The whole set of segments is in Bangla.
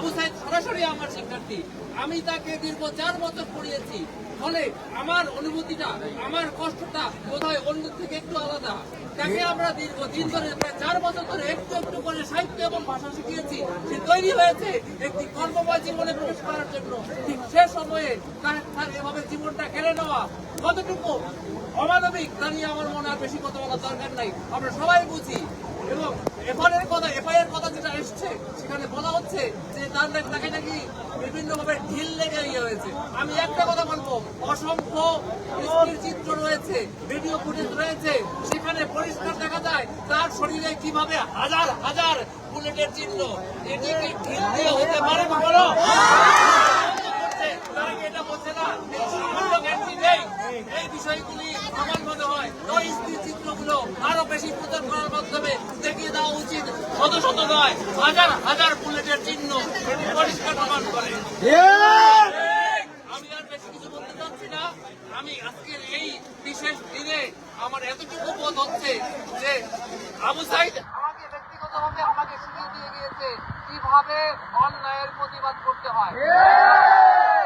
আবু সাইদ সরাসরি আমার শিক্ষার্থী, আমি তাকে দীর্ঘ 4 বছর পড়িয়েছি। ফলে আমার অনুভূতিটা, আমার কষ্টটা বোধহয় অন্য থেকে একটু আলাদা। তাকে আমরা দীর্ঘদিন ধরে প্রায় 4 বছর ধরে একটু একটু করে সাহিত্য এবং ভাষা শিখিয়েছি। সে তৈরি হয়েছে একটি কর্মময় জীবনে প্রবেশ করার জন্য। ঠিক সে সময়ে তার এভাবে জীবনটা কেড়ে নেওয়া কতটুকু অমানবিক তা নিয়ে আমার মনে হয় বেশি কথা বলার দরকার নাই, আমরা সবাই বুঝি। এবং এফআইআর কথা যেটা এসছে সেখানে বলা হচ্ছে যে তাকে নাকি বিভিন্ন ভাবে ঢিল লেগে হয়েছে। আমি একটা কথা বলবো, অসংখ্য চিত্র রয়েছে, ভিডিও ফুটেজ রয়েছে, সেখানে পরিষ্কার দেখা যায় তার শরীরে কিভাবে হাজার হাজার বুলেটের চিহ্ন। এটি কি ঢিল দিয়ে হতে পারে কখনো? এটা বলছে না সামান্য জ্ঞানটি নেই। এই বিষয়গুলি আমার মনে হয় ওই চিত্রগুলো আরো বেশি প্রচার করার মাধ্যমে দেখিয়ে দেওয়া উচিত। শত শত নয়, হাজার হাজার বুলেটের চিহ্ন পরিষ্কার প্রমাণ করে। আমি আর বেশি কিছু বলতে চাচ্ছি না। আমি আজকের এই বিশেষ দিনে আমার এতটুকু বোধ হচ্ছে যে আবু সাইদ আমাকে ব্যক্তিগতভাবে আমাকে শিখিয়ে দিয়ে গিয়েছে কিভাবে অন্যায়ের প্রতিবাদ করতে হয়।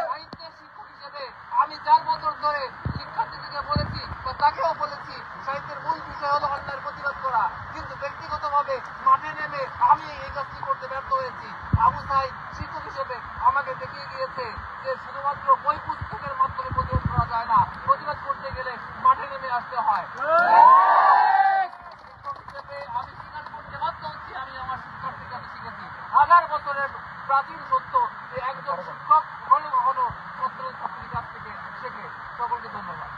সাহিত্যের শিক্ষক হিসেবে আমি 4 বছর ধরে শিক্ষার্থীদেরকে বলেছি, তাকেও বলেছি সাহিত্যের মূল বিষয় হলো অন্যায়ের প্রতিবাদ করা। কিন্তু ব্যক্তিগতভাবে মাঠে নেমে আমি এই কাজটি করতে ব্যর্থ হয়েছি। আবু সাইদ শিক্ষক হিসেবে আমাকে দেখিয়ে গিয়েছে যে শুধুমাত্র বই পুস্তকের মাধ্যমে প্রতিবাদ করা যায় না, প্রতিবাদ করতে গেলে মাঠে নেমে আসতে হয়। শিক্ষক হিসেবে আমি স্বীকার করতে বাধ্য হচ্ছি, আমি আমার শিক্ষার্থীর কাছে শিখেছি হাজার বছরের প্রাচীন সত্য যে একজন শিক্ষক কখনো কখনো ছাত্র ছাত্রীর কাছ থেকে শেখে। সকলকে ধন্যবাদ।